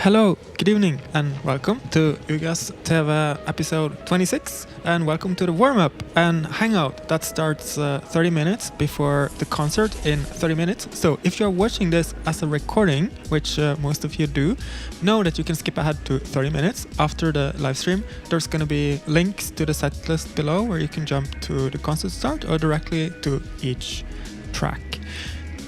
Hello, good evening, and welcome to Ugress TV episode 26, and welcome to the warm-up and hangout that starts 30 minutes before the concert in 30 minutes. So if you're watching this as a recording, which most of you do, know that you can skip ahead to 30 minutes after the live stream. There's going to be links to the setlist below where you can jump to the concert start or directly to each track.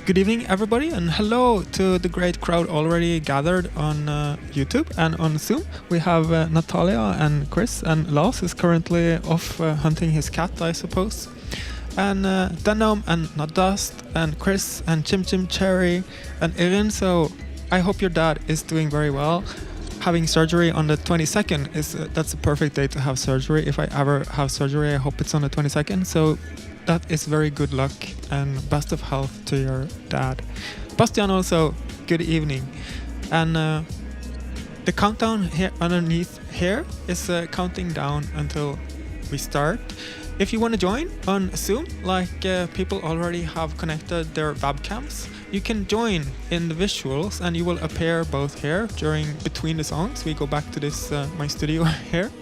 Good evening, everybody, and hello to the great crowd already gathered on YouTube and on Zoom. We have Natalia and Chris, and Lars is currently off hunting his cat, I suppose. And Denom and Nadast and Chris and Chim Chim Cherry and Irin. So I hope your dad is doing very well. Having surgery on the 22nd that's a perfect day to have surgery. If I ever have surgery, I hope it's on the 22nd. So that is very good luck and best of health to your dad. Bastian also, good evening. And the countdown here underneath here is counting down until we start. If you want to join on Zoom, like people already have connected their webcams, you can join in the visuals and you will appear both here between the songs. We go back to this, my studio here.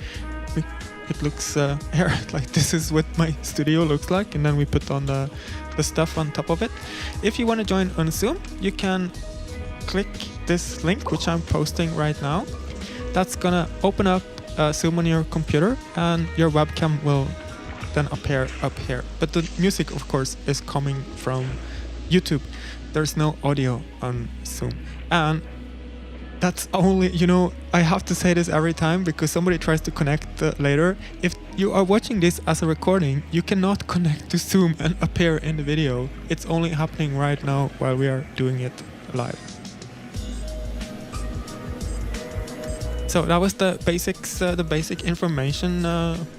It looks here, like this is what my studio looks like, and then we put on the stuff on top of it. If you want to join on Zoom, you can click this link, which I'm posting right now. That's gonna open up Zoom on your computer, and your webcam will then appear up here. But the music, of course, is coming from YouTube. There's no audio on Zoom. And that's only, I have to say this every time because somebody tries to connect later. If you are watching this as a recording, you cannot connect to Zoom and appear in the video. It's only happening right now while we are doing it live. So that was the basics, the basic information,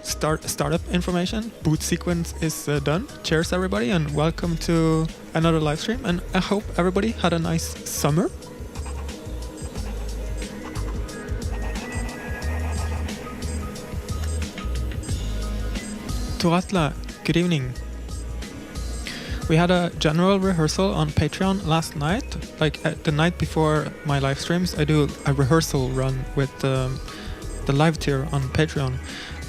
startup information. Boot sequence is done. Cheers, everybody, and welcome to another live stream. And I hope everybody had a nice summer. Turatla, good evening. We had a general rehearsal on Patreon last night. Like the night before my live streams, I do a rehearsal run with the live tier on Patreon.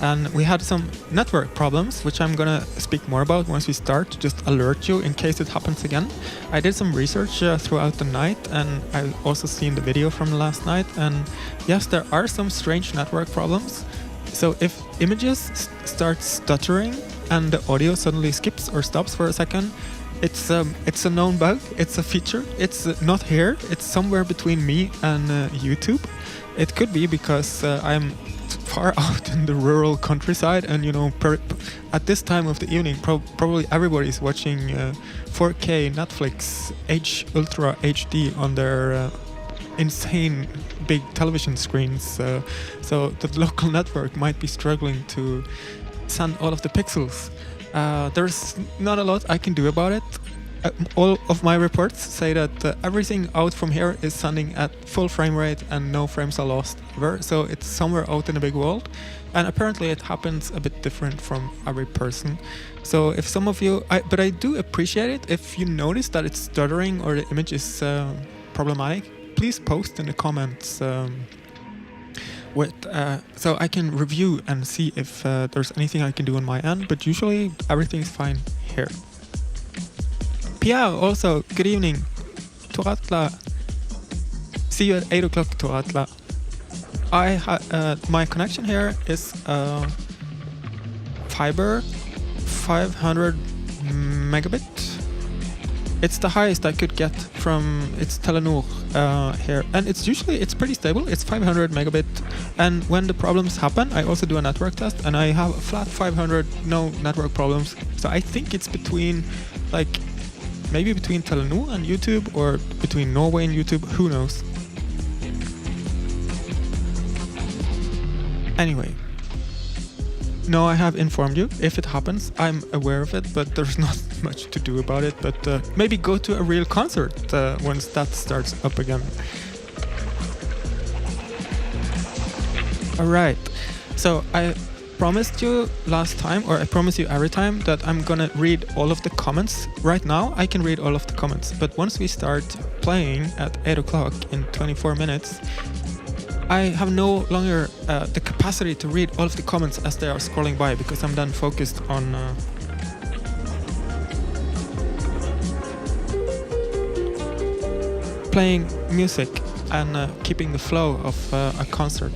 And we had some network problems, which I'm gonna speak more about once we start, to just alert you in case it happens again. I did some research throughout the night, and I've also seen the video from last night. And yes, there are some strange network problems. So if images start stuttering and the audio suddenly skips or stops for a second, it's a known bug, it's a feature, it's not here, it's somewhere between me and YouTube. It could be because I'm far out in the rural countryside, and at this time of the evening probably everybody's watching 4K Netflix Ultra HD on their insane big television screens, so the local network might be struggling to send all of the pixels. There's not a lot I can do about it. All of my reports say that everything out from here is sending at full frame rate and no frames are lost ever, so it's somewhere out in the big world, and apparently it happens a bit different from every person. So if some of you, but I do appreciate it if you notice that it's stuttering or the image is problematic. Please post in the comments so I can review and see if there's anything I can do on my end, but usually everything's fine here. Pierre also, good evening. Turatla, see you at 8 o'clock, Turatla. My connection here is fiber 500 megabit. It's the highest I could get from Telenor here, and it's pretty stable. It's 500 megabit, and when the problems happen, I also do a network test, and I have a flat 500, no network problems. So I think it's maybe between Telenor and YouTube, or between Norway and YouTube. Who knows? Anyway. No, I have informed you. If it happens, I'm aware of it, but there's not much to do about it. But maybe go to a real concert once that starts up again. Alright, so I promised you last time, or I promise you every time, that I'm gonna read all of the comments. Right now, I can read all of the comments, but once we start playing at 8 o'clock in 24 minutes, I have no longer the capacity to read all of the comments as they are scrolling by, because I'm then focused on playing music and keeping the flow of a concert.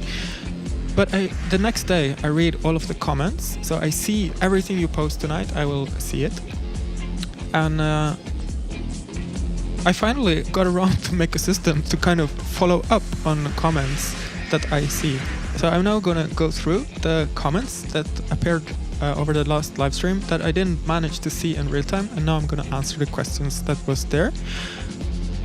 But the next day I read all of the comments, so I see everything you post tonight. I will see it, and I finally got around to make a system to kind of follow up on the comments that I see. So I'm now gonna go through the comments that appeared over the last live stream that I didn't manage to see in real time, and now I'm gonna answer the questions that was there.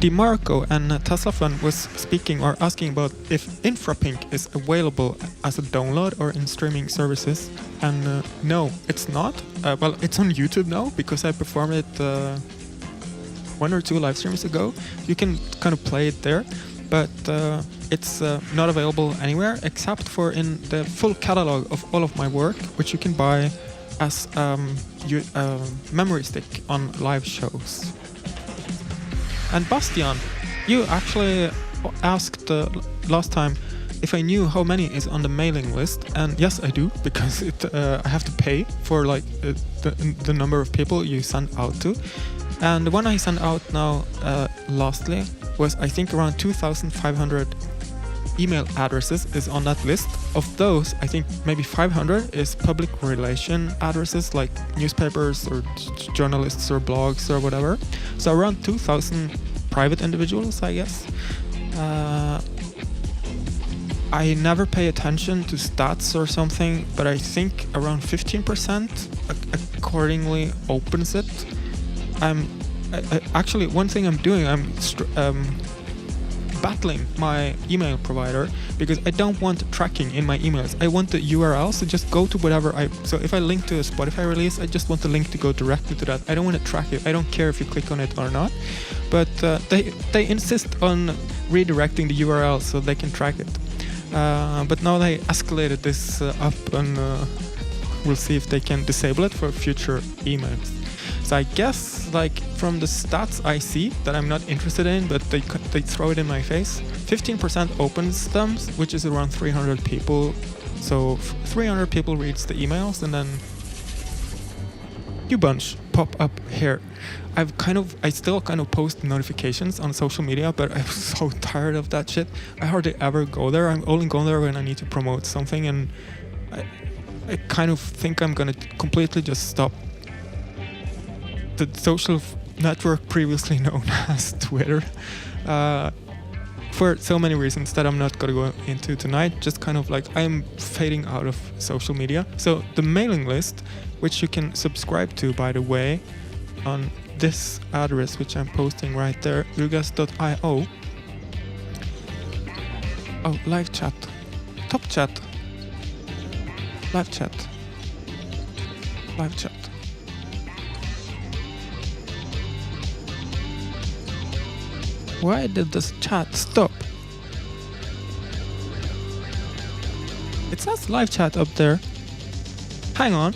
DeMarco and Teslafun was speaking or asking about if Infrapink is available as a download or in streaming services, and no, it's not. Well, it's on YouTube now because I performed it 1 or 2 live streams ago. You can kind of play it there, but it's not available anywhere except for in the full catalog of all of my work, which you can buy as memory stick on live shows. And Bastian, you actually asked last time if I knew how many is on the mailing list, and yes, I do, because I have to pay for like the number of people you send out to. And the one I sent out now, lastly, was I think around 2,500 email addresses is on that list. Of those, I think maybe 500 is public relation addresses like newspapers or journalists or blogs or whatever. So around 2,000 private individuals, I guess. I never pay attention to stats or something, but I think around 15% accordingly opens it. Actually, one thing I'm doing, I'm battling my email provider because I don't want tracking in my emails. I want the URL, so just go to whatever so if I link to a Spotify release, I just want the link to go directly to that. I don't want to track it. I don't care if you click on it or not. But they insist on redirecting the URL so they can track it. But now they escalated this up, and we'll see if they can disable it for future emails. So I guess, like, from the stats I see that I'm not interested in, but they throw it in my face, 15% opens them, which is around 300 people. So 300 people reads the emails, and then new bunch pop up here. I still kind of post notifications on social media, but I'm so tired of that shit. I hardly ever go there. I'm only going there when I need to promote something, and I kind of think I'm gonna completely just stop the social network previously known as Twitter, for so many reasons that I'm not going to go into tonight. Just kind of like I'm fading out of social media. So the mailing list, which you can subscribe to, by the way, on this address, which I'm posting right there, ugress.io. Oh, live chat, top chat, live chat, live chat. Why did this chat stop? It says live chat up there. Hang on.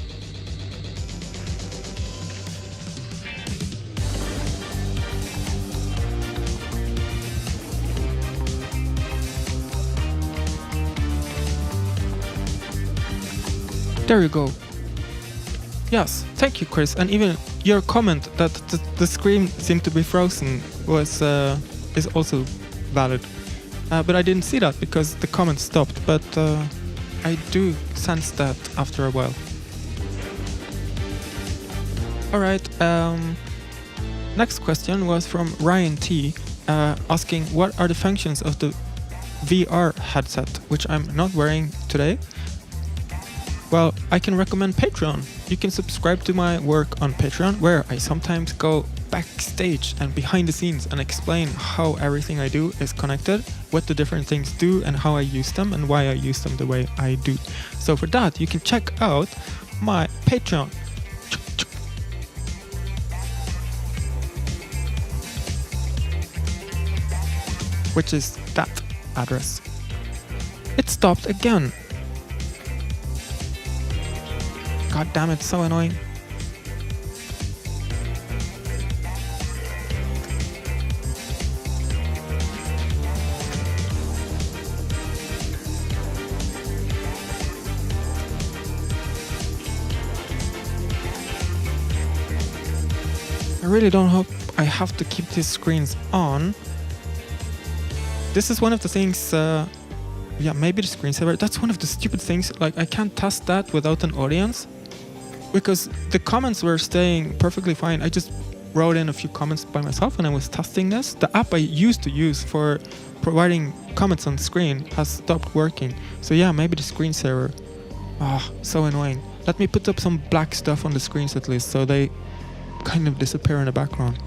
There you go. Yes, thank you, Chris. And even your comment that the screen seemed to be frozen was is also valid. But I didn't see that because the comment stopped. But I do sense that after a while. Alright, next question was from Ryan T, asking what are the functions of the VR headset, which I'm not wearing today. Well, I can recommend Patreon. You can subscribe to my work on Patreon, where I sometimes go backstage and behind the scenes and explain how everything I do is connected, what the different things do and how I use them and why I use them the way I do. So for that, you can check out my Patreon. Which is that address. It stopped again. God damn it, so annoying. I really don't hope I have to keep these screens on. This is one of the things, yeah, maybe the screensaver. That's one of the stupid things. Like, I can't test that without an audience because the comments were staying perfectly fine. I just wrote in a few comments by myself when I was testing this. The app I used to use for providing comments on screen has stopped working. So yeah, maybe the screensaver. Ah, so annoying. Let me put up some black stuff on the screens at least so they kind of disappear in the background.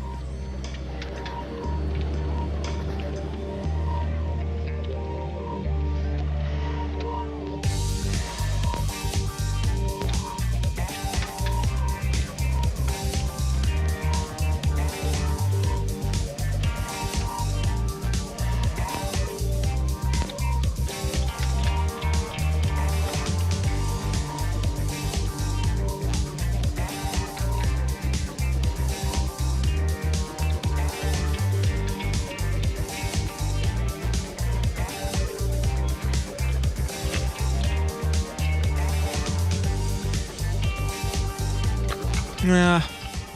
Yeah,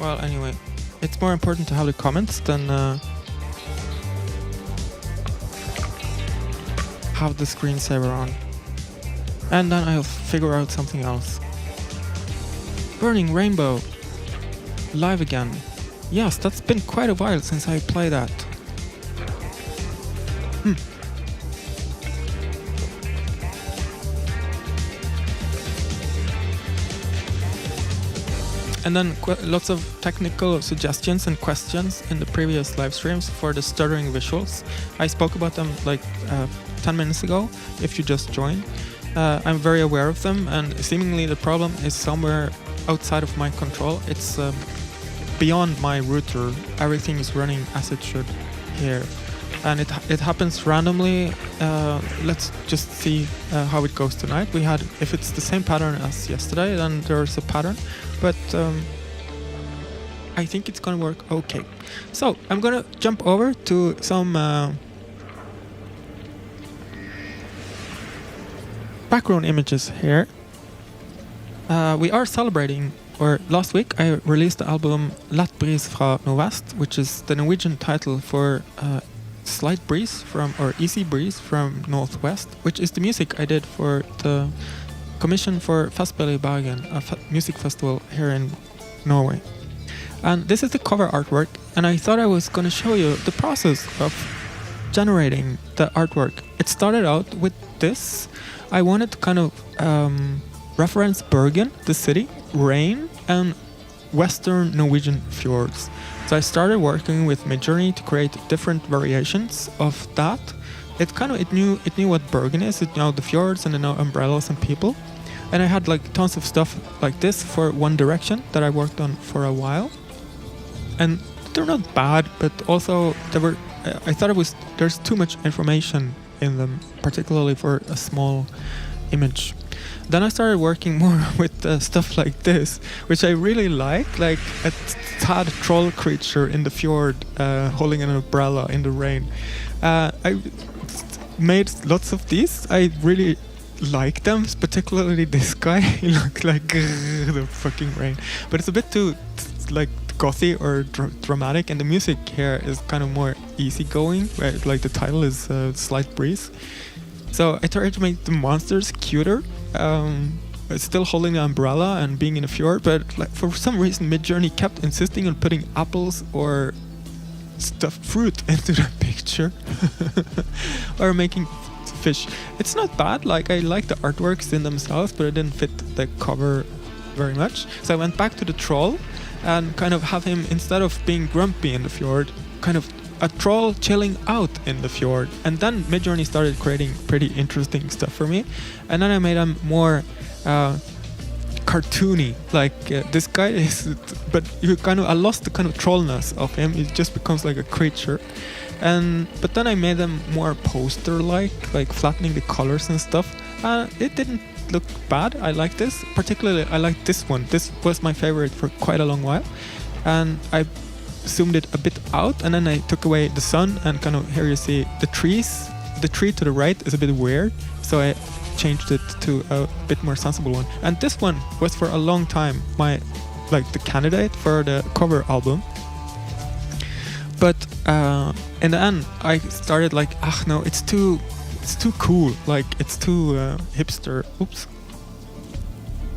well, anyway, it's more important to have the comments than have the screensaver on. And then I'll figure out something else. Burning Rainbow. Live again. Yes, that's been quite a while since I played that. And then lots of technical suggestions and questions in the previous live streams for the stuttering visuals. I spoke about them like 10 minutes ago, if you just joined. I'm very aware of them, and seemingly the problem is somewhere outside of my control. It's beyond my router. Everything is running as it should here. And it happens randomly. Let's just see how it goes tonight. We had, if it's the same pattern as yesterday, then there's a pattern. But I think it's gonna work okay. So I'm gonna jump over to some background images here. We are celebrating, or last week I released the album Lett bris fra Nordvest, which is the Norwegian title for Slight Breeze from, or Easy Breeze from Northwest, which is the music I did for the commission for Festspel i Bergen, a music festival here in Norway. And this is the cover artwork, and I thought I was going to show you the process of generating the artwork. It started out with this. I wanted to kind of reference Bergen, the city, rain, and western Norwegian fjords. So I started working with Midjourney to create different variations of that. It knew what Bergen is. It knew the fjords and umbrellas and people. And I had like tons of stuff like this for One Direction that I worked on for a while. And they're not bad, but also I thought there's too much information in them, particularly for a small image. Then I started working more with stuff like this, which I really like a sad troll creature in the fjord holding an umbrella in the rain. I made lots of these. I really like them, particularly this guy. He looks like the fucking rain, but it's a bit too like gothy or dramatic, and the music here is kind of more easygoing. Right? Like the title is Slight Breeze. So I tried to make the monsters cuter, still holding an umbrella and being in a fjord, but like for some reason Midjourney kept insisting on putting apples or stuffed fruit into the picture or making fish. It's not bad, like I like the artworks in themselves, but it didn't fit the cover very much. So I went back to the troll and kind of have him, instead of being grumpy in the fjord, kind of a troll chilling out in the fjord. And then Midjourney started creating pretty interesting stuff for me, and then I made him more cartoony. Like this guy is, but I lost the kind of trollness of him. It just becomes like a creature. But then I made them more poster-like, like flattening the colors and stuff. It didn't look bad. I like this. Particularly, I like this one. This was my favorite for quite a long while. And I zoomed it a bit out, and then I took away the sun, and kind of here you see the trees. The tree to the right is a bit weird, so I changed it to a bit more sensible one. And this one was for a long time the candidate for the cover album. But in the end, I started like, no, it's too cool. Like it's too hipster. Oops.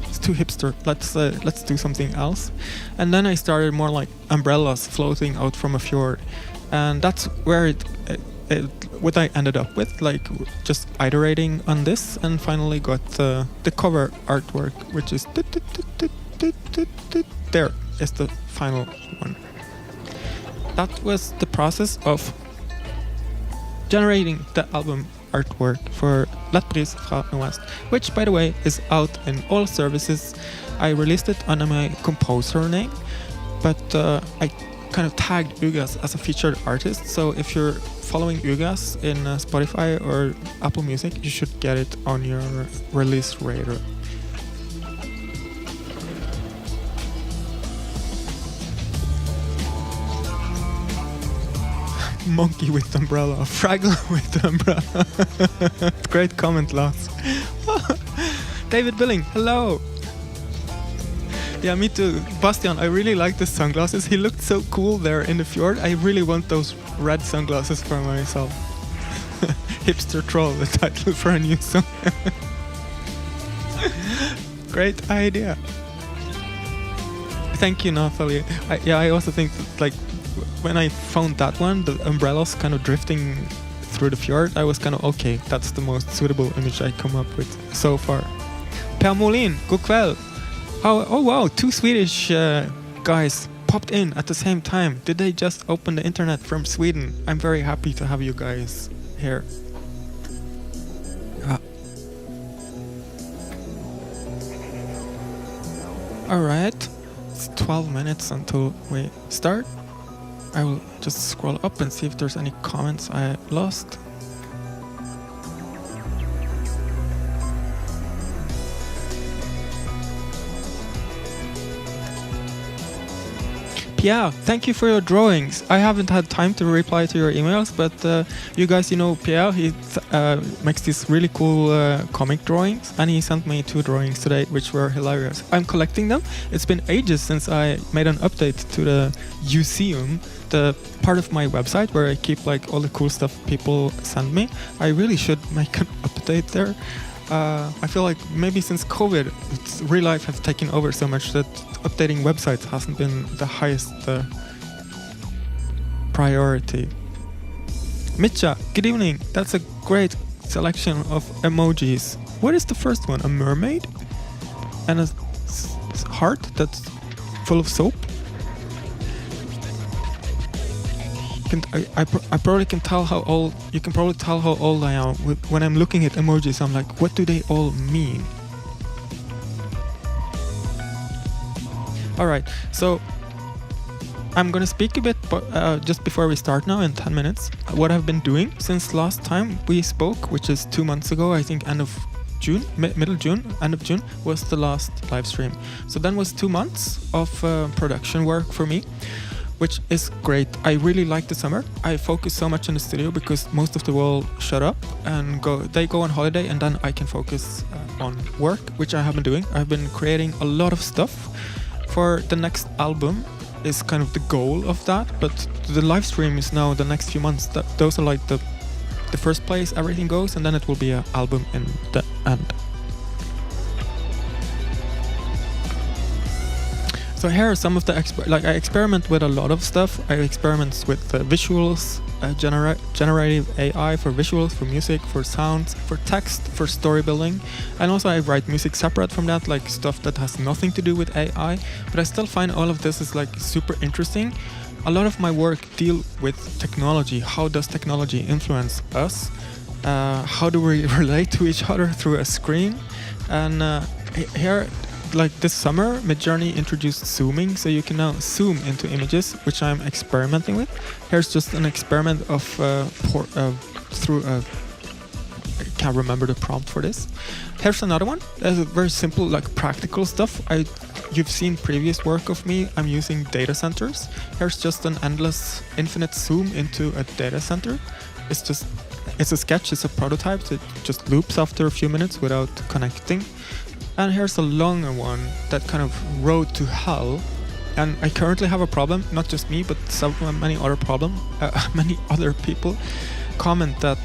It's too hipster. Let's do something else. And then I started more like umbrellas floating out from a fjord, and that's where what I ended up with, like just iterating on this, and finally got the cover artwork, which is there is the final one. That was the process of generating the album artwork for Lettpris fra Nordvest, which by the way is out in all services. I released it under my composer name, but I kind of tagged Ugress as a featured artist, so if you're following Ugress in Spotify or Apple Music, you should get it on your release radar. Monkey with the umbrella, Fraggle with the umbrella. Great comment, Lars. David Billing, hello. Yeah, me too. Bastian, I really like the sunglasses. He looked so cool there in the fjord. I really want those red sunglasses for myself. Hipster Troll, the title for a new song. Great idea. Thank you, Nathalie. I also think that, like, when I found that one, the umbrellas kind of drifting through the fjord, I was kind of okay, that's the most suitable image I come up with so far. Per Molin, god kväll. Oh wow, 2 Swedish guys popped in at the same time. Did they just open the internet from Sweden? I'm very happy to have you guys here. Alright, it's 12 minutes until we start. I will just scroll up and see if there's any comments I lost. Pierre, thank you for your drawings. I haven't had time to reply to your emails, but you guys, you know Pierre, he makes these really cool comic drawings, and he sent me 2 drawings today, which were hilarious. I'm collecting them. It's been ages since I made an update to the museum, the part of my website where I keep like all the cool stuff people send me. I really should make an update there. I feel like maybe since COVID, real life has taken over so much that updating websites hasn't been the highest priority. Mitcha, good evening. That's a great selection of emojis. What is the first one? A mermaid? And a heart that's full of soap? I probably can tell how old. You can probably tell how old I am when I'm looking at emojis. I'm like, what do they all mean? All right, so I'm gonna speak a bit, just before we start now in 10 minutes. What I've been doing since last time we spoke, which is 2 months ago. I think end of June, middle June, end of June was the last live stream. So then was 2 months of production work for me, which is great. I really like the summer. I focus so much in the studio because most of the world shut up and they go on holiday, and then I can focus on work, which I have been doing. I've been creating a lot of stuff for the next album is kind of the goal of that, but the live stream is now the next few months. Those are like the first place everything goes, and then it will be an album in the end. So here are some of the I experiment with a lot of stuff. I experiment with visuals, generative AI for visuals, for music, for sounds, for text, for story building, and also I write music separate from that, like stuff that has nothing to do with AI. But I still find all of this is like super interesting. A lot of my work deal with technology. How does technology influence us? How do we relate to each other through a screen? And here, like this summer, Midjourney introduced zooming, so you can now zoom into images, which I'm experimenting with. Here's just an experiment of I can't remember the prompt for this. Here's another one. There's a very simple, like practical stuff. You've seen previous work of me. I'm using data centers. Here's just an endless, infinite zoom into a data center. It's a sketch. It's a prototype. So it just loops after a few minutes without connecting. And here's a longer one, that kind of road to hell, And I currently have a problem, not just me, but many other people comment that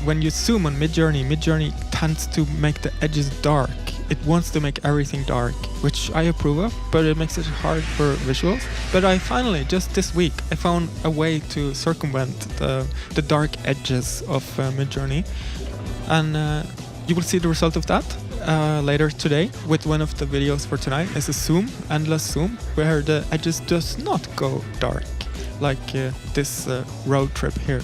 when you zoom on Midjourney tends to make the edges dark. It wants to make everything dark, which I approve of, but it makes it hard for visuals. But I finally, just this week, I found a way to circumvent the dark edges of Midjourney. And you will see the result of that later today with one of the videos for tonight. Is a zoom, endless zoom, where the edges does not go dark, like this road trip here.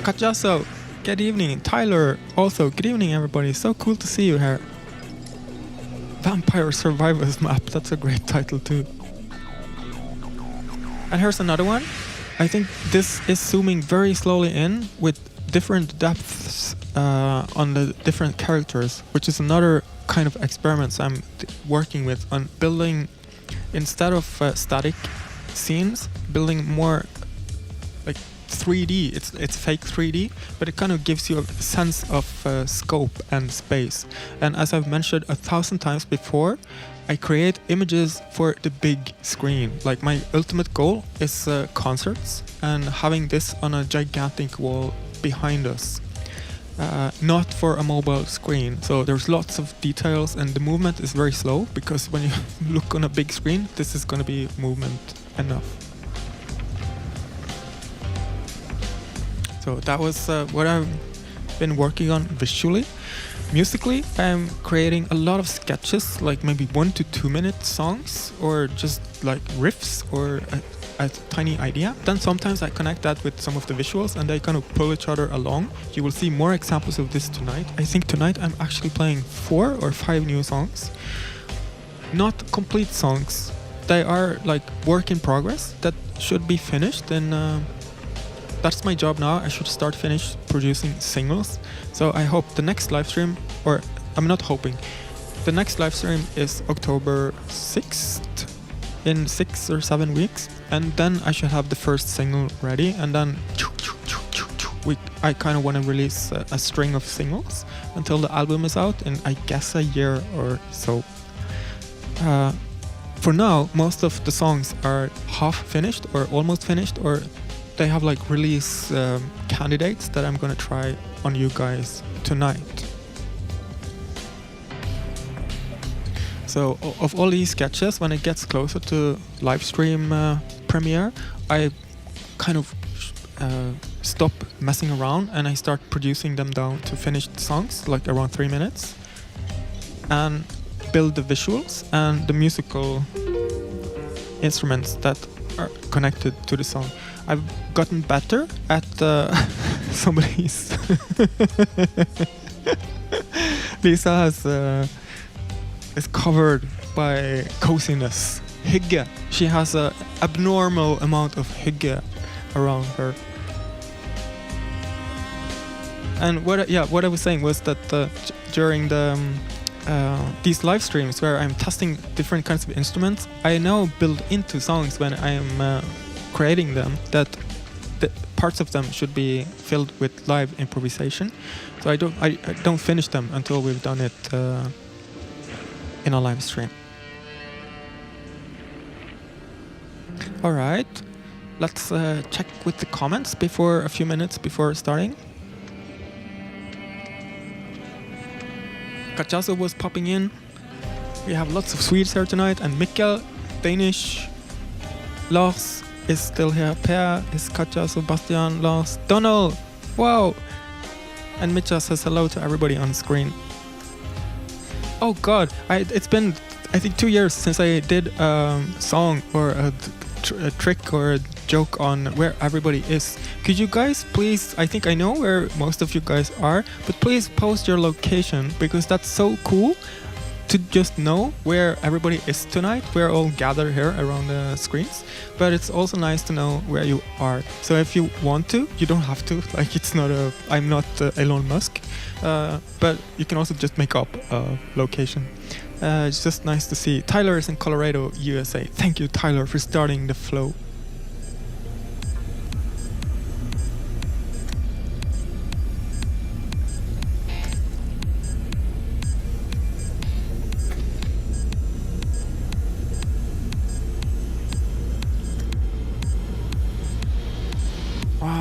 Kajaso, good evening. Tyler, also, good evening everybody. So cool to see you here. Vampire Survivors map, that's a great title too. And here's another one. I think this is zooming very slowly in with different depths on the different characters, which is another kind of experiments I'm working with on building, instead of static scenes, building more like 3D. It's fake 3D, but it kind of gives you a sense of scope and space. And as I've mentioned 1,000 times before, I create images for the big screen. Like my ultimate goal is concerts and having this on a gigantic wall behind us. Not for a mobile screen. So there's lots of details and the movement is very slow, because when you look on a big screen, this is going to be movement enough. So that was what I've been working on visually. Musically, I'm creating a lot of sketches, like maybe 1 to 2 minute songs, or just like riffs or a tiny idea. Then sometimes I connect that with some of the visuals and they kind of pull each other along. You will see more examples of this tonight. I think tonight I'm actually playing 4 or 5 new songs. Not complete songs. They are like work in progress that should be finished, and that's my job now. I should finish producing singles. So I hope the next live stream, or I'm not hoping, the next live stream is October 6th, in 6 or 7 weeks. And then I should have the first single ready. And then I kind of want to release a string of singles until the album is out in, I guess, a year or so. For now, most of the songs are half finished or almost finished, or they have like release candidates that I'm gonna try on you guys tonight. So of all these sketches, when it gets closer to live stream premiere, I kind of stop messing around and I start producing them down to finished songs, like around 3 minutes, and build the visuals and the musical instruments that are connected to the song. I've gotten better at somebody's. Lisa is covered by coziness. Hygge. She has an abnormal amount of hygge around her. And what I was saying was that during the these live streams where I'm testing different kinds of instruments, I now build into songs when I am creating them that the parts of them should be filled with live improvisation. So I don't finish them until we've done it in a live stream. All right, let's check with the comments before a few minutes before starting. Kachazo was popping in. We have lots of Swedes here tonight, and Mikkel, Danish, Lars is still here, Per is Kachazo, Bastian, Lars, Donald, wow! And Mitcha says hello to everybody on screen. Oh god, it's been, I think, 2 years since I did a song or a trick or a joke on where everybody is. Could you guys please, I think I know where most of you guys are, but please post your location, because that's so cool to just know where everybody is tonight. We're all gathered here around the screens, but it's also nice to know where you are. So if you want to, you don't have to, like it's not I'm not Elon Musk, but you can also just make up a location. It's just nice to see. Tyler is in Colorado, USA. Thank you, Tyler, for starting the flow.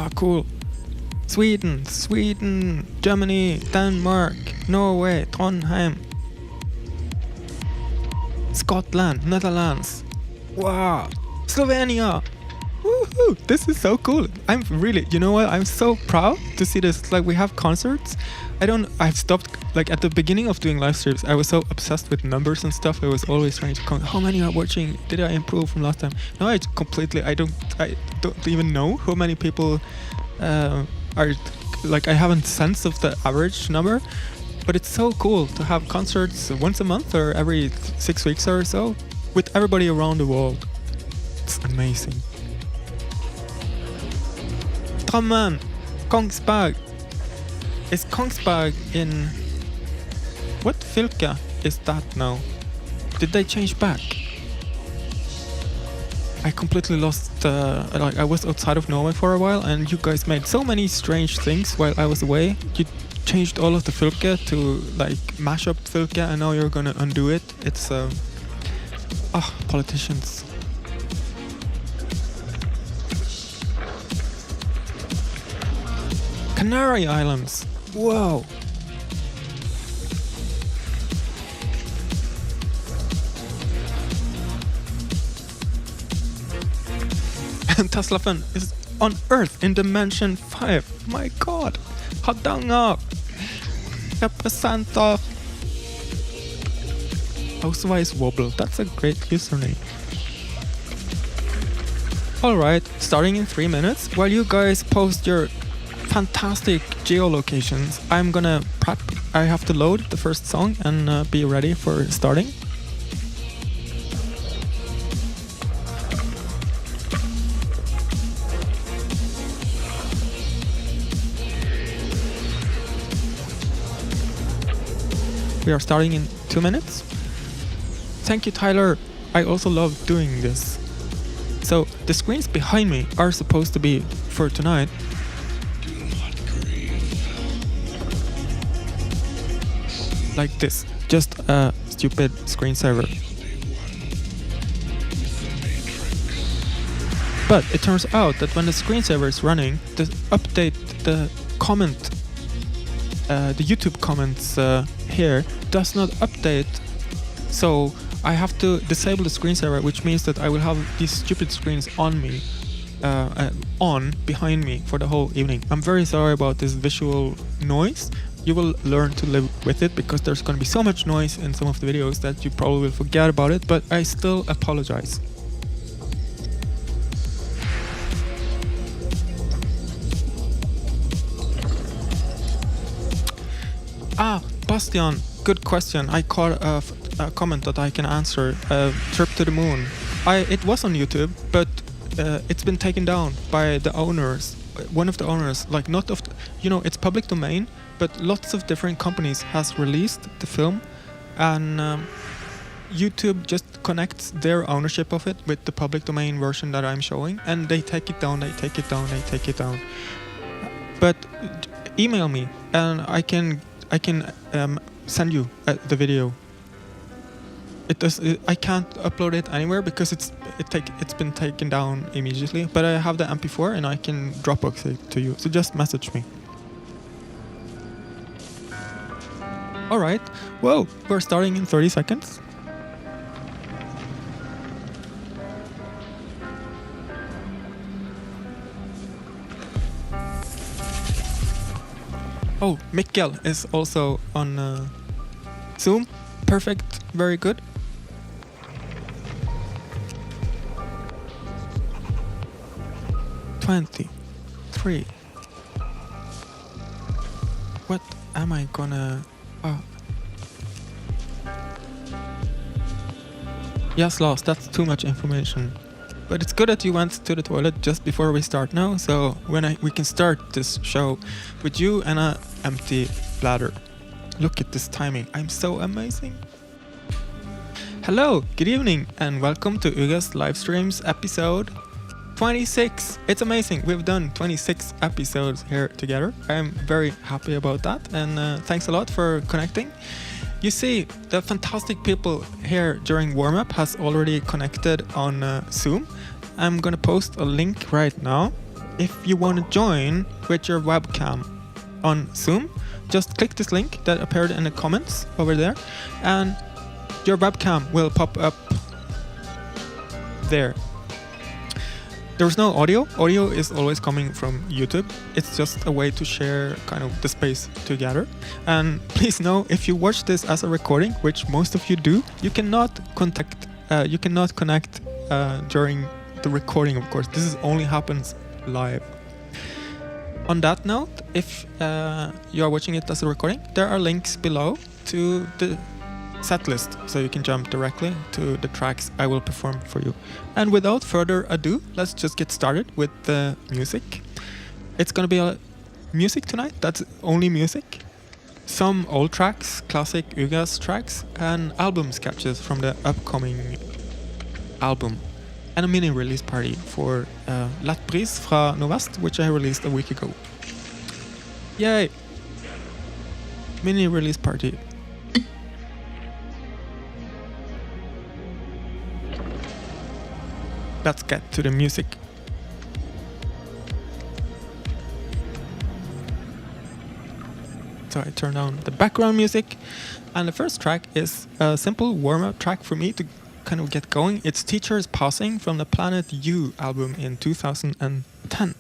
Ah, cool. Sweden, Germany, Denmark, Norway, Trondheim, Scotland, Netherlands. Wow, Slovenia. Woohoo! This is so cool. I'm really, you know what? I'm so proud to see this. Like, we have concerts. I've stopped, like, at the beginning of doing live streams, I was so obsessed with numbers and stuff. I was always trying to count how many are watching. Did I improve from last time? Now I don't even know how many people are, like, I haven't sense of the average number. But it's so cool to have concerts once a month or every 6 weeks or so with everybody around the world. It's amazing. Drammen, Kongsberg. Is Kongsberg in... What fylke is that now? Did they change back? I completely lost... I was outside of Norway for a while and you guys made so many strange things while I was away. You changed all of the fylke to like mashup fylke and now you're gonna undo it. It's... politicians. Canary Islands. Whoa. And Teslafen is on Earth in Dimension 5. My god. Hardanger. Representer. Housewives Wobble. That's a great username. Alright, starting in 3 minutes. While you guys post your fantastic geolocations, I'm gonna prep. I have to load the first song and be ready for starting. We are starting in 2 minutes. Thank you, Tyler. I also love doing this. So the screens behind me are supposed to be for tonight. Like this, just a stupid screensaver. But it turns out that when the screensaver is running, the YouTube comments here does not update. So I have to disable the screensaver, which means that I will have these stupid screens on me, behind me for the whole evening. I'm very sorry about this visual noise. You will learn to live with it because there's going to be so much noise in some of the videos that you probably will forget about it, but I still apologize. Bastian, good question. I caught a comment that I can answer. Trip to the moon. It was on YouTube, but it's been taken down by the owners. One of the owners, like not of, it's public domain, but lots of different companies has released the film, and YouTube just connects their ownership of it with the public domain version that I'm showing, and they take it down, they take it down, they take it down. But email me, and I can send you the video. I can't upload it anywhere because it's been taken down immediately. But I have the MP4 and I can Dropbox it to you. So just message me. All right. Well, we're starting in 30 seconds. Oh, Mikkel is also on Zoom. Perfect. Very good. $23. What am I gonna... Yes, Lars, that's too much information. But it's good that you went to the toilet just before we start now, so we can start this show with you and an empty bladder. Look at this timing, I'm so amazing. Hello, good evening, and welcome to Ugress live streams episode 26. It's amazing, we've done 26 episodes here together. I'm very happy about that, and thanks a lot for connecting. You see, the fantastic people here during warm-up has already connected on Zoom. I'm gonna post a link right now. if you want to join with your webcam on Zoom, just click this link that appeared in the comments over there, and your webcam will pop up there. There's no audio. Audio is always coming from YouTube. It's just a way to share kind of the space together. And please know, if you watch this as a recording, which most of you do, you cannot connect during the recording, of course. This only happens live. On that note, if you are watching it as a recording, there are links below to the setlist, so you can jump directly to the tracks I will perform for you. And without further ado, let's just get started with the music. It's gonna be a music tonight, that's only music. Some old tracks, classic Ugress tracks, and album sketches from the upcoming album. And a mini release party for Lat Brise fra Nordvest, which I released a week ago. Yay! Mini release party. Let's get to the music. So I turn down the background music, and the first track is a simple warm-up track for me to kind of get going. It's Teachers Passing from the Planet U album in 2010.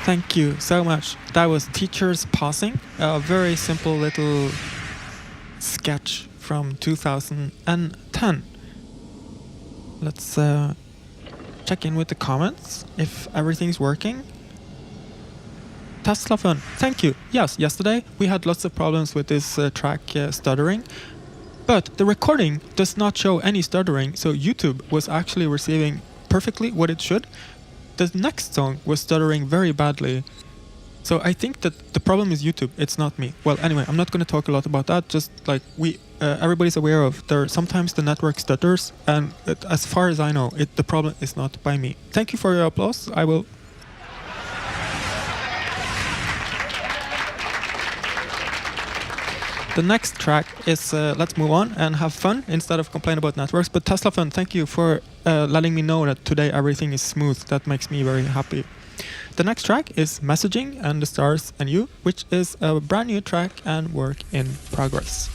Thank you so much. That was Teachers Passing, a very simple little sketch from 2010. Let's check in with the comments if everything's working. Tesla Fun, thank you. Yes, yesterday we had lots of problems with this track stuttering, but the recording does not show any stuttering, so YouTube was actually receiving perfectly what it should. The next song was stuttering very badly. So I think that the problem is YouTube, it's not me. Well, anyway, I'm not going to talk a lot about that, just like everybody's aware of, sometimes the network stutters, and as far as I know, the problem is not by me. Thank you for your applause. I will... The next track is Let's Move On and Have Fun instead of complain about networks. But Tesla Fun, thank you for letting me know that today everything is smooth. That makes me very happy. The next track is Messaging and the Stars and You, which is a brand new track and work in progress.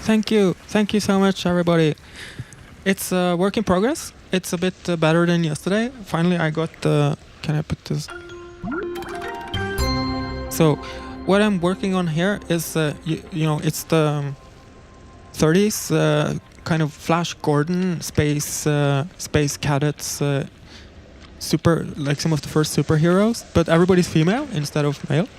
Thank you so much, everybody. It's a work in progress. It's a bit better than yesterday. Finally, I got the. Can I put this? So, what I'm working on here is, you know, it's the 30s kind of Flash Gordon space cadets, like some of the first superheroes, but everybody's female instead of male,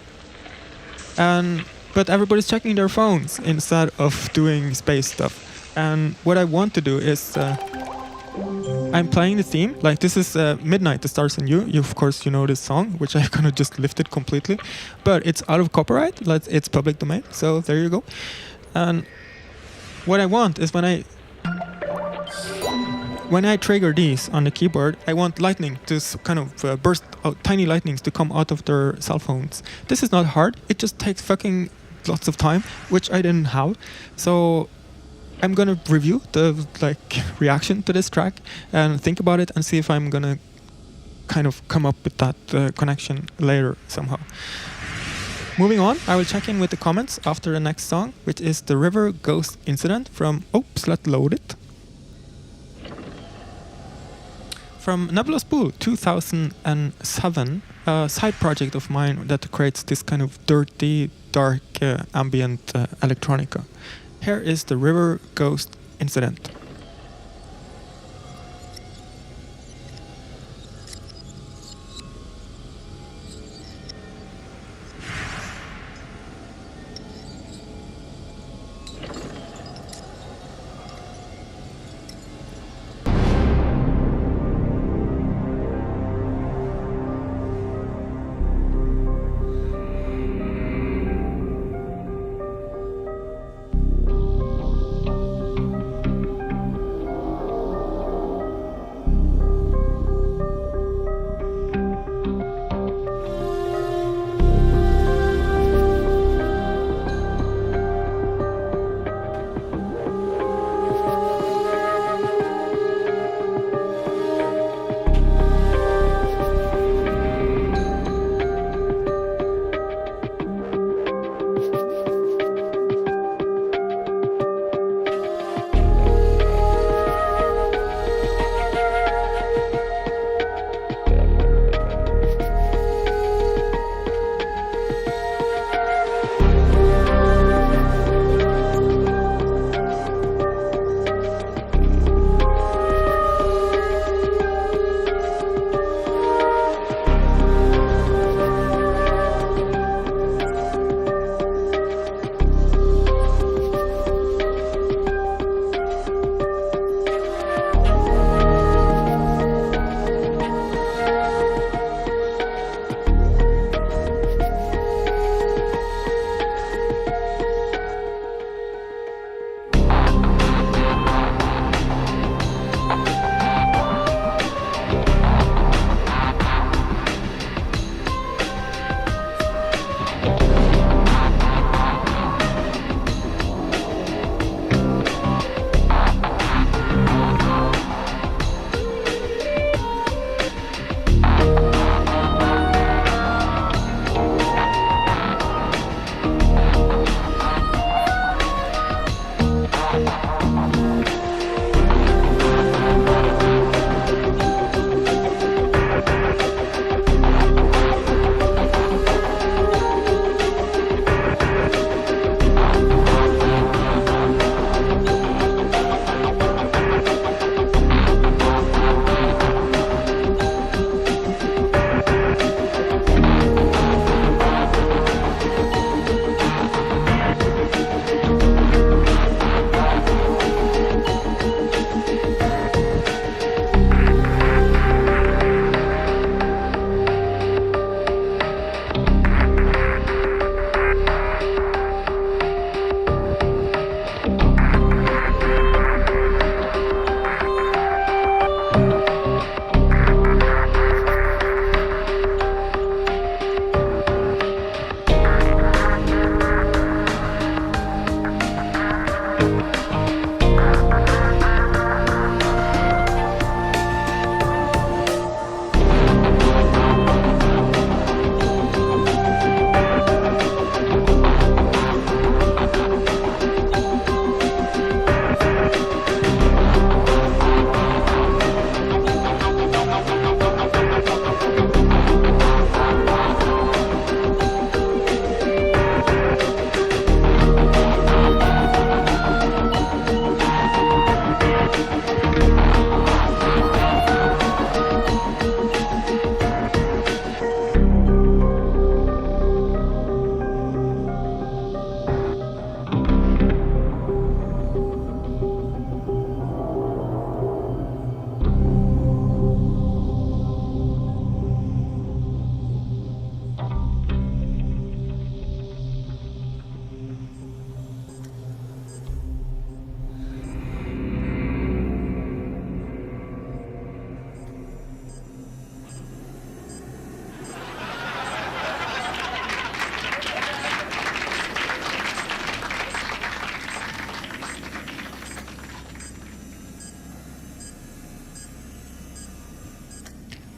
but everybody's checking their phones instead of doing space stuff. And what I want to do is I'm playing the theme. Like, this is Midnight, The Stars and You. Of course, you know this song, which I kind of just lifted completely. But it's out of copyright. Like, it's public domain. So there you go. And what I want is when I trigger these on the keyboard, I want lightning to kind of burst out, tiny lightnings to come out of their cell phones. This is not hard. It just takes fucking lots of time, which I didn't have. So I'm gonna review the reaction to this track and think about it and see if I'm gonna kind of come up with that connection later somehow. Moving on, I will check in with the comments after the next song, which is the River Ghost Incident from Oops, let's load it. From Nebular Spool 2007, a side project of mine that creates this kind of dirty, dark, ambient electronica. Here is the River Ghost Incident.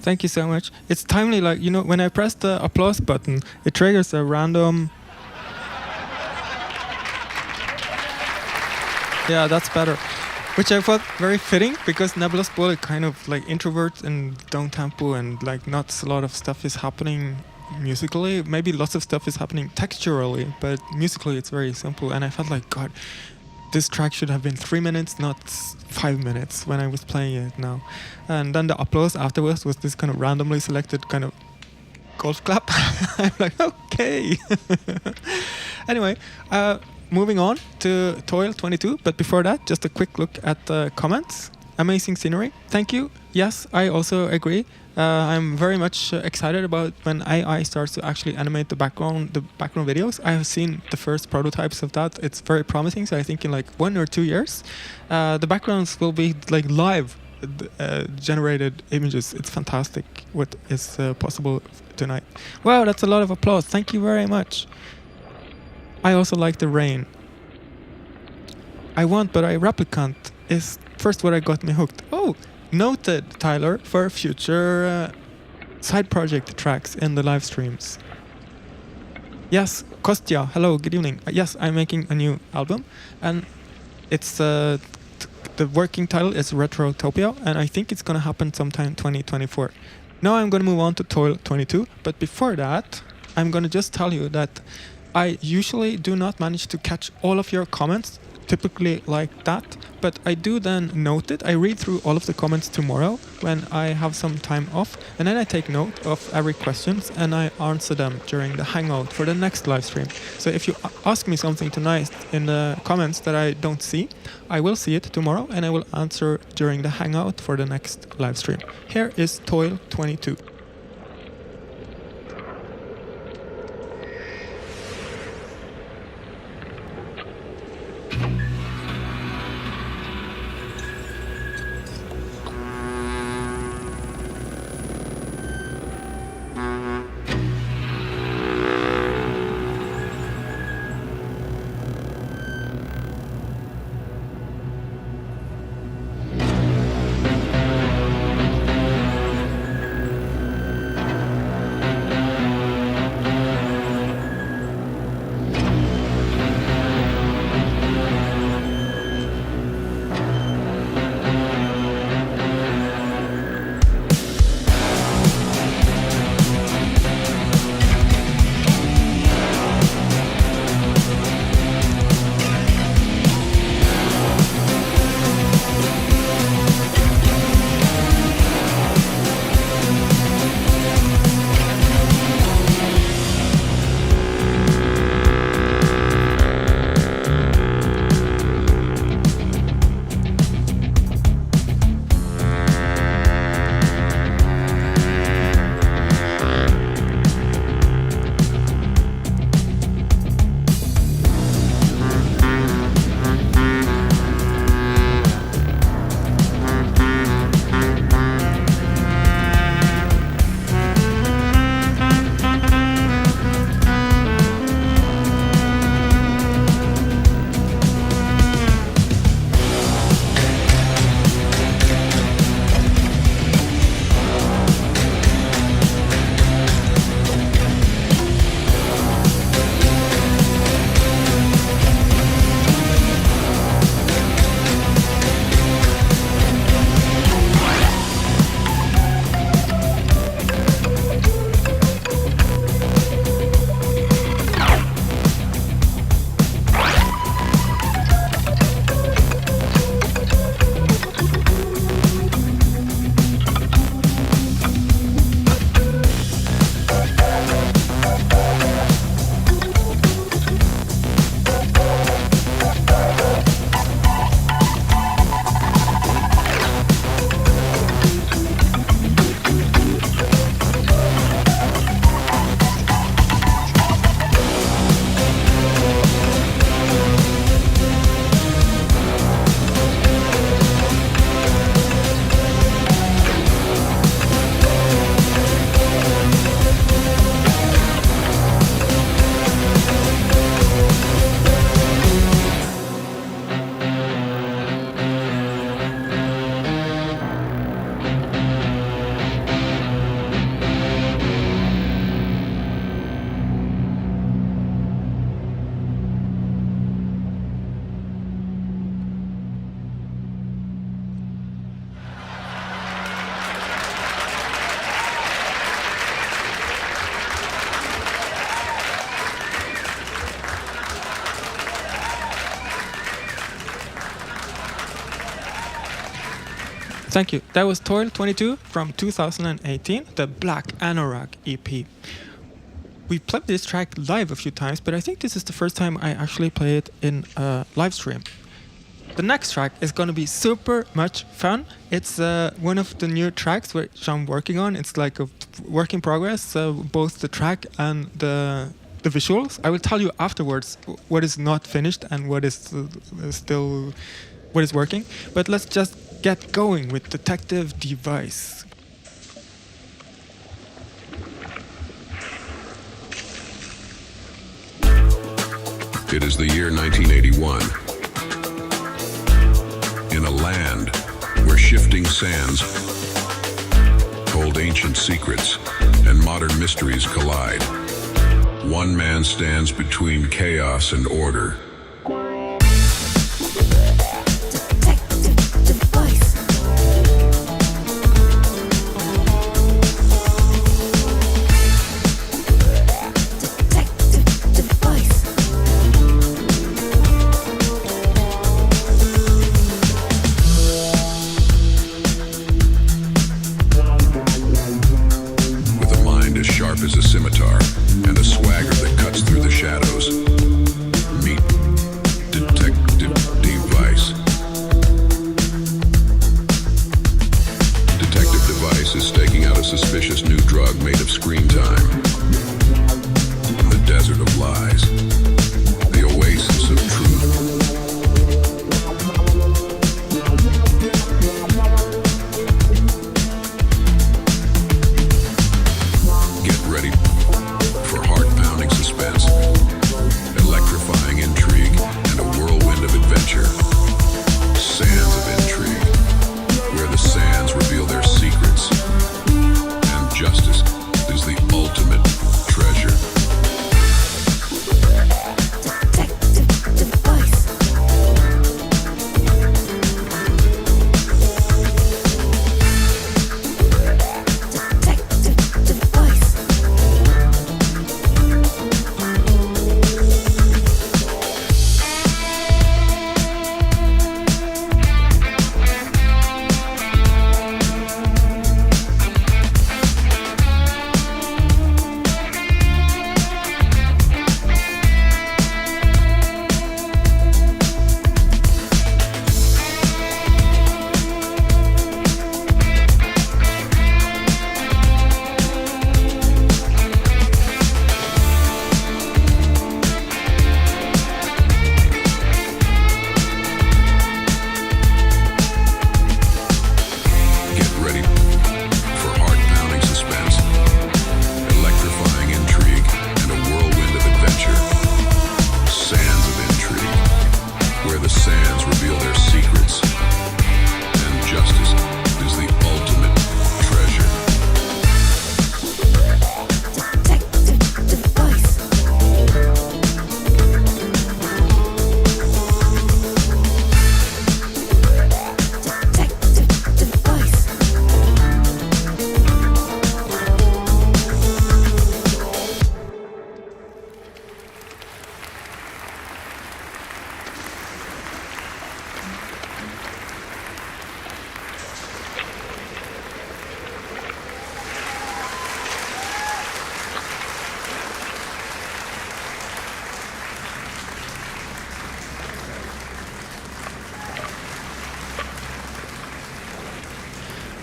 Thank you so much. It's timely, like, you know, when I press the applause button, it triggers a random... Yeah, that's better. Which I thought very fitting, because Nebular Spool is kind of like introvert and down tempo, and like not a lot of stuff is happening musically. Maybe lots of stuff is happening texturally, but musically it's very simple. And I felt like, God, this track should have been 3 minutes, not 5 minutes when I was playing it now. And then the applause afterwards was this kind of randomly selected kind of golf clap. I'm like, okay. Anyway, moving on to Toil 22, but before that, just a quick look at the comments. Amazing scenery. Thank you. Yes, I also agree. I'm very much excited about when AI starts to actually animate the background videos. I have seen the first prototypes of that. It's very promising. So I think in like 1 or 2 years, the backgrounds will be like live generated images. It's fantastic what is possible tonight. Wow, that's a lot of applause. Thank you very much. I also like the rain. I want, but I replicant is first what I got me hooked. Oh, noted, Tyler, for future side project tracks in the live streams. Yes, Kostya, hello, good evening. Yes, I'm making a new album, and it's the working title is Retrotopia, and I think it's gonna happen sometime 2024. Now I'm gonna move on to Toil 22, but before that, I'm gonna just tell you that I usually do not manage to catch all of your comments, typically like that, but I do then note it. I read through all of the comments tomorrow when I have some time off, and then I take note of every questions and I answer them during the Hangout for the next live stream. So if you ask me something tonight in the comments that I don't see, I will see it tomorrow and I will answer during the Hangout for the next live stream. Here is Toil 22. Thank you. That was Toil 22 from 2018, the Black Anorak EP. We played this track live a few times, but I think this is the first time I actually play it in a live stream. The next track is going to be super much fun. It's one of the new tracks which I'm working on. It's like a work in progress, both the track and the visuals. I will tell you afterwards what is not finished and what is still what is working. But let's just get going with Detective Device. It is the year 1981. In a land where shifting sands hold ancient secrets and modern mysteries collide, one man stands between chaos and order. As a scimitar and a swagger that cuts through the shadows. Meet Detective Device. Detective Device is staking out a suspicious new drug made of screen time. In the desert of lies, the oasis of truth.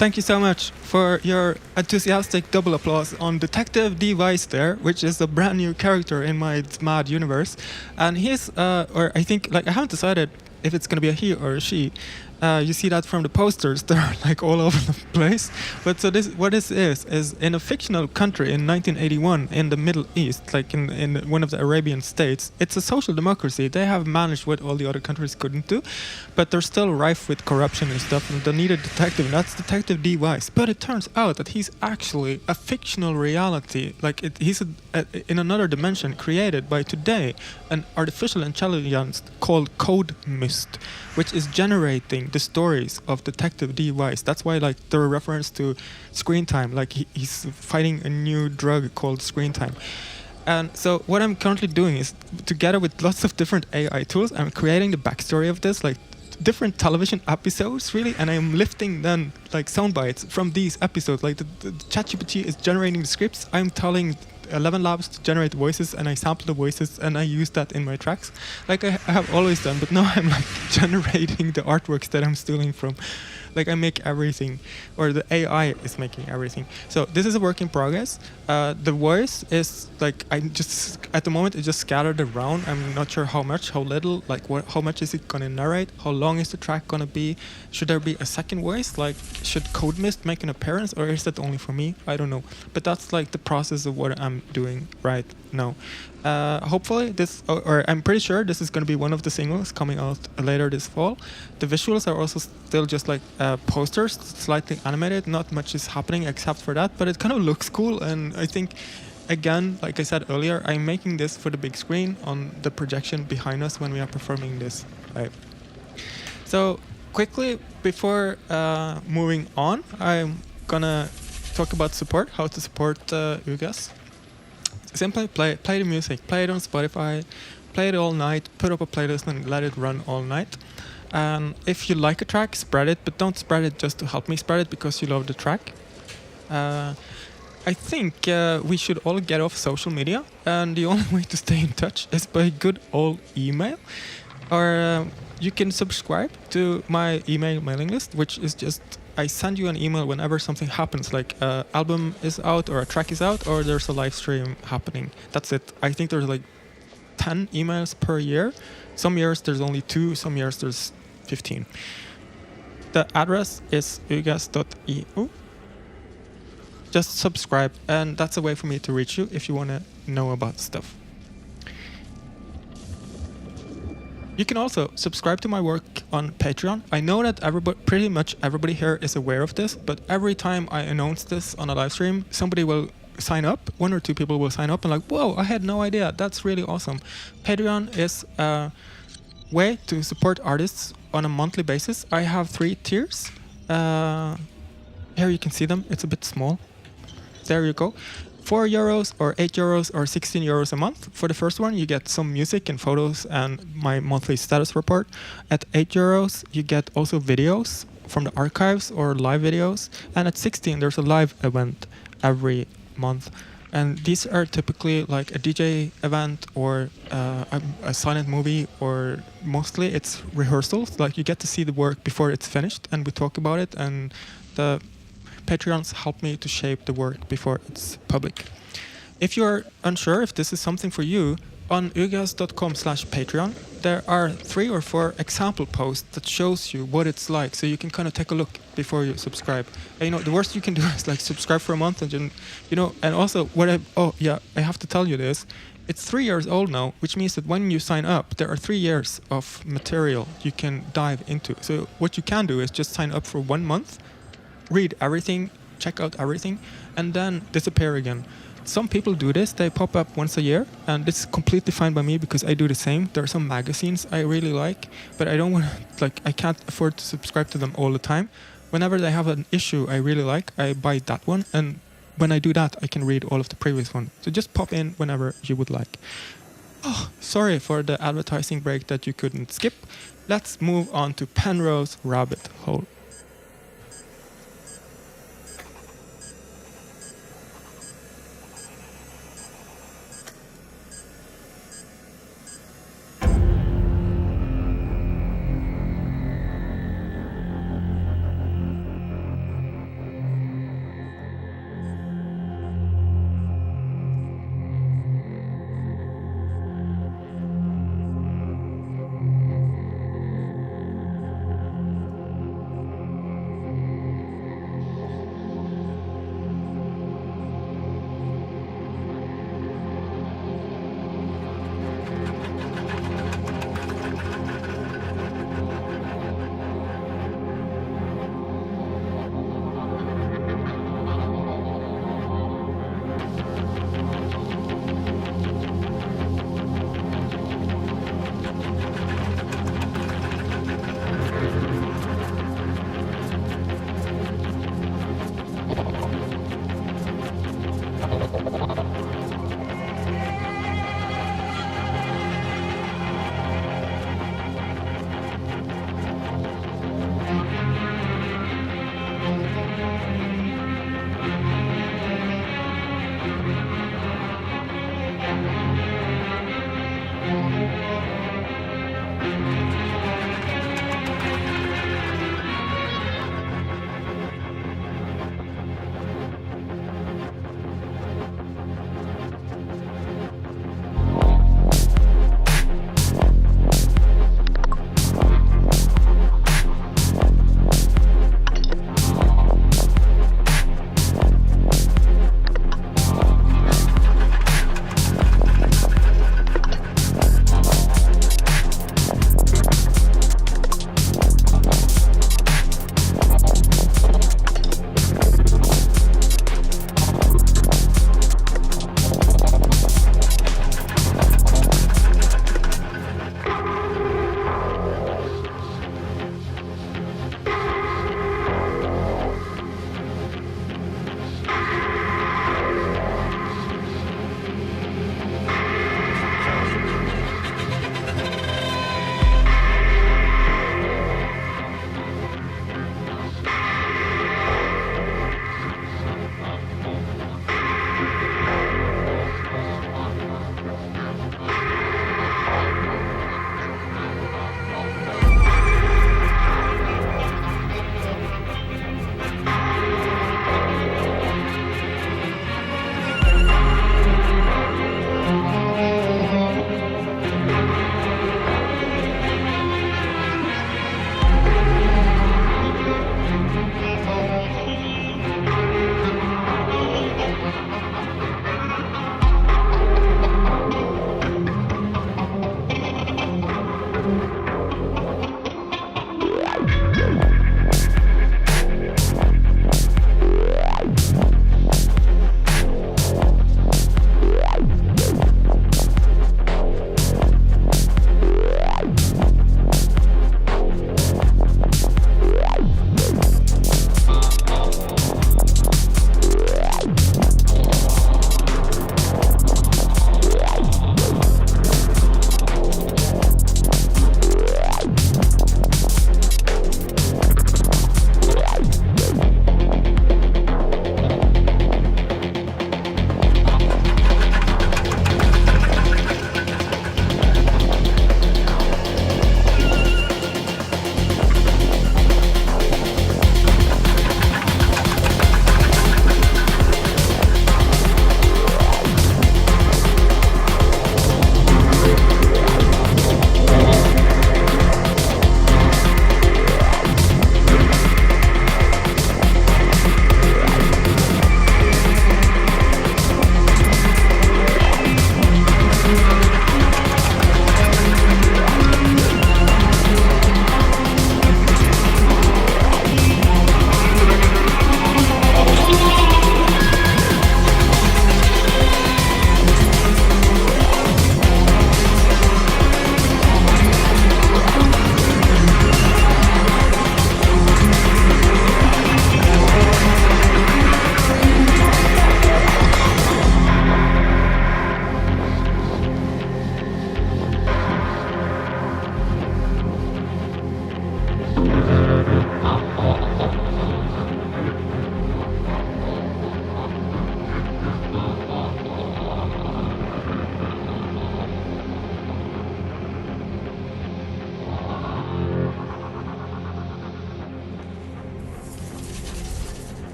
Thank you so much for your enthusiastic double applause on Detective Device there, which is a brand new character in my mad universe. And he's, or I think, like, I haven't decided if it's going to be a he or a she. You see that from the posters, they're like all over the place. But so what this is in a fictional country in 1981 in the Middle East, like in one of the Arabian states. It's a social democracy. They have managed what all the other countries couldn't do, but they're still rife with corruption and stuff, and they need a detective, and that's Detective Device. But it turns out that he's actually a fictional reality, like he's in another dimension created by today, an artificial intelligence called Code Mist, which is generating the stories of Detective Device. That's why, like, there are reference to screen time, like he's fighting a new drug called screen time. And so what I'm currently doing is, together with lots of different AI tools, I'm creating the backstory of this, like different television episodes, really, and I'm lifting then like sound bites from these episodes. Like the ChatGPT is generating the scripts. I'm telling 11 Labs to generate voices, and I sample the voices, and I use that in my tracks, like I have always done. But now I'm like generating the artworks that I'm stealing from. Like I make everything, or the AI is making everything. So this is a work in progress. The voice is like at the moment it's just scattered around. I'm not sure how much, how little, like how much is it gonna narrate? How long is the track gonna be? Should there be a second voice? Like should Code Mist make an appearance, or is that only for me? I don't know. But that's like the process of what I'm doing right now. Hopefully this, or I'm pretty sure this is going to be one of the singles coming out later this fall. The visuals are also still just like posters, slightly animated. Not much is happening except for that, but it kind of looks cool. And I think, again, like I said earlier, I'm making this for the big screen on the projection behind us when we are performing this live. So quickly before moving on, I'm gonna talk about support, how to support Ugress. Simply play the music, play it on Spotify, play it all night, put up a playlist and let it run all night. And if you like a track, spread it, but don't spread it just to help me spread it because you love the track. I think we should all get off social media, and the only way to stay in touch is by good old email. Or you can subscribe to my email mailing list, which is just I send you an email whenever something happens, like an album is out or a track is out or there's a live stream happening. That's it. I think there's like 10 emails per year. Some years there's only 2, some years there's 15. The address is ugress.eu. Just subscribe, and that's a way for me to reach you if you want to know about stuff. You can also subscribe to my work on Patreon. I know that pretty much everybody here is aware of this, but every time I announce this on a live stream, somebody will sign up. 1 or 2 people will sign up and like, whoa, I had no idea. That's really awesome. Patreon is a way to support artists on a monthly basis. I have 3 tiers. Here you can see them. It's a bit small. There you go. €4 or €8 or €16 a month. For the first one, you get some music and photos and my monthly status report. At €8, you get also videos from the archives or live videos. And at 16, there's a live event every month. And these are typically like a DJ event or a silent movie, or mostly it's rehearsals. Like you get to see the work before it's finished and we talk about it, and the Patreons help me to shape the work before it's public. If you're unsure if this is something for you, on ugress.com/Patreon, there are 3 or 4 example posts that shows you what it's like, so you can kind of take a look before you subscribe. And, the worst you can do is like subscribe for a month and and also I have to tell you this. It's 3 years old now, which means that when you sign up, there are 3 years of material you can dive into. So what you can do is just sign up for 1 month, read everything, check out everything, and then disappear again. Some people do this, they pop up once a year, and it's completely fine by me because I do the same. There are some magazines I really like, but I don't want to, I can't afford to subscribe to them all the time. Whenever they have an issue I really like, I buy that one, and when I do that, I can read all of the previous ones. So just pop in whenever you would like. Oh, sorry for the advertising break that you couldn't skip. Let's move on to Penrose Rabbit Hole.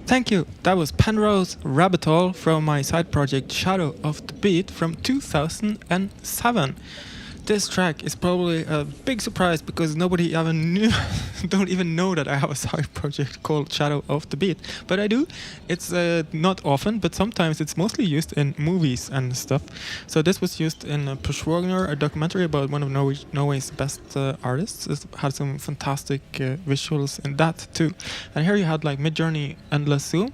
Thank you. That was Penrose Rabbit Hole from my side project Shadow of the Beat from 2007. This track is probably a big surprise because nobody even don't even know that I have a side project called Shadow of the Beat. But I do. It's not often, but sometimes it's mostly used in movies and stuff. So this was used in Pushwagner, a documentary about one of Norway's best artists. It had some fantastic visuals in that too. And here you had like Midjourney Endless Zoom,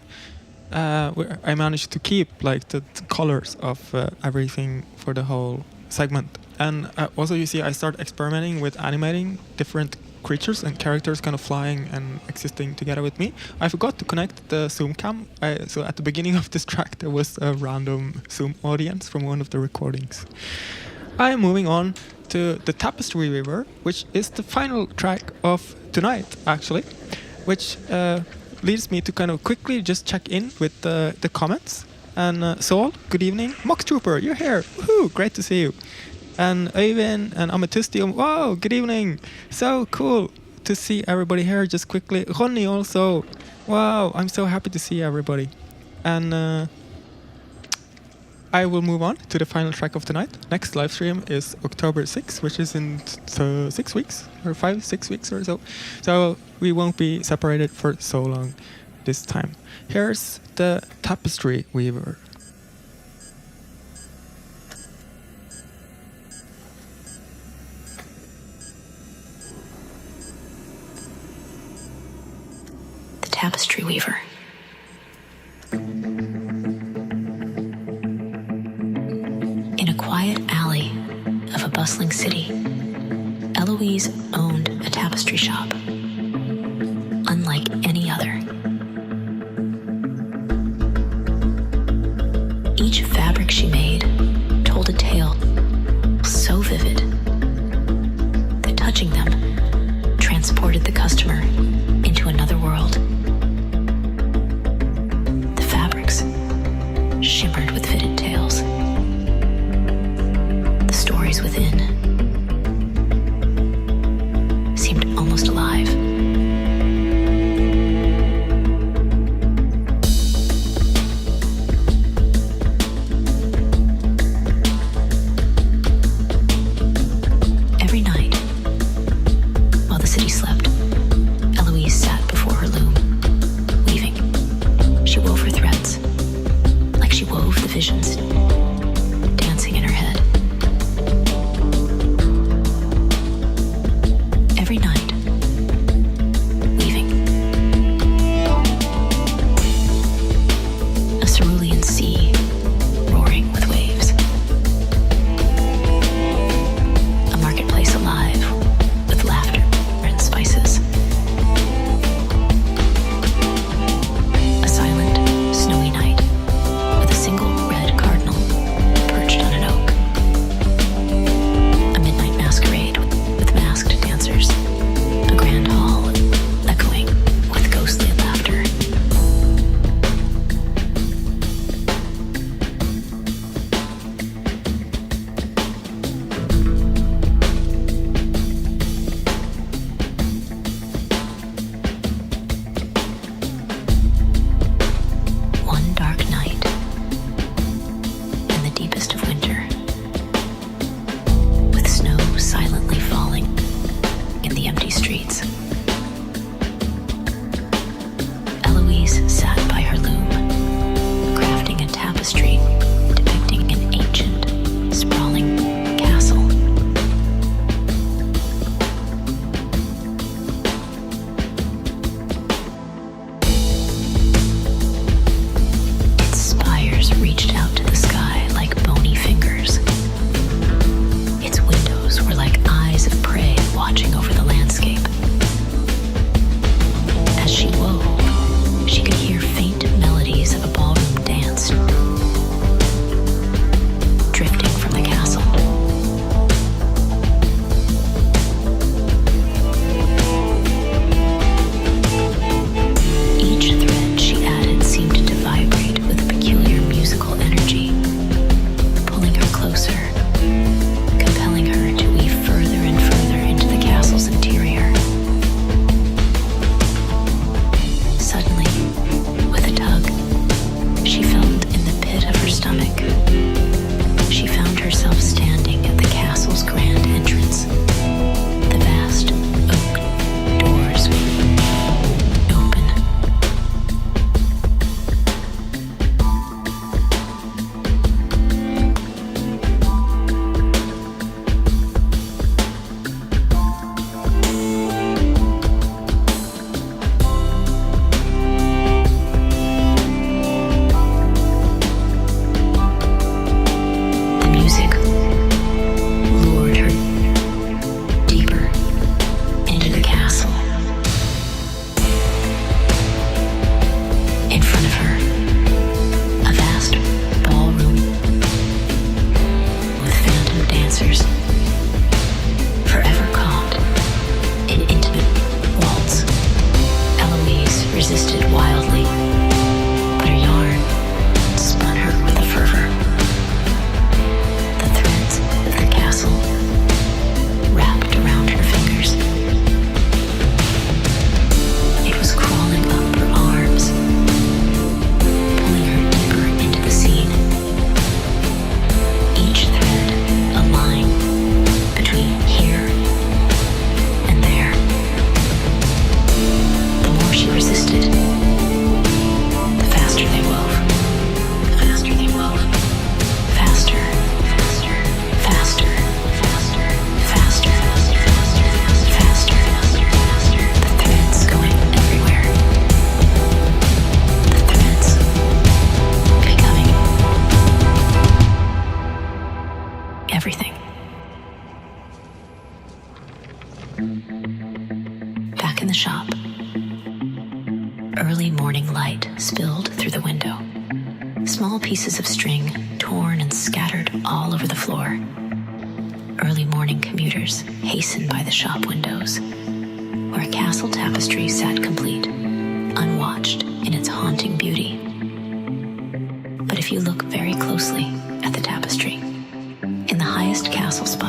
where I managed to keep like the colors of everything for the whole segment. And also you see I start experimenting with animating different creatures and characters kind of flying and existing together with me. I forgot to connect the zoom cam, so at the beginning of this track there was a random zoom audience from one of the recordings. I am moving on to the Tapestry Weaver, which is the final track of tonight actually, which leads me to kind of quickly just check in with the comments. And Saul, good evening. Mox Trooper, you're here. Woohoo, great to see you. And Øyvind and Amethystium, wow, good evening. So cool to see everybody here just quickly. Ronny also, wow, I'm so happy to see everybody. And I will move on to the final track of tonight. Next live stream is October 6th, which is in 6 weeks, or 5-6 weeks or so. So we won't be separated for so long this time. Here's the Tapestry Weaver. Tapestry Weaver. In a quiet alley of a bustling city, Eloise owned a tapestry shop, unlike any other. Each fabric she made told a tale so vivid that touching them transported the customer into another world. Shimmered with vivid tales. The stories within seemed almost alive. Every night, while the city slept, Eloise sat before her loom, weaving. She wove her threads. She wove the visions dancing in her head. Every night, weaving. A cerulean sea roaring with waves. A marketplace alive with laughter and spices. A silent, snowy night. Single red cardinal panic. She found herself standing at the castle's grand entrance. The vast oak doors open. The music lured her deeper into the castle. In front of her, a vast ballroom with phantom dancers, forever caught in intimate waltz. Eloise resisted wildly, but her yarn spun her with a fervor. The threads of the castle wrapped around her fingers. It was crawling up her arms, pulling her deeper into the scene. Each thread a line between here and there. The more she resisted, the faster they wove. The faster they wove. Faster, faster, faster, faster, faster, faster, faster. The threads going everywhere. The threads becoming everything. Back in the shop, early morning light spilled through the window. Small pieces of string torn and scattered all over the floor. Early morning commuters hastened by the shop windows, where a castle tapestry sat complete, unwatched in its haunting beauty. But if you look very closely at the tapestry, in the highest castle spire,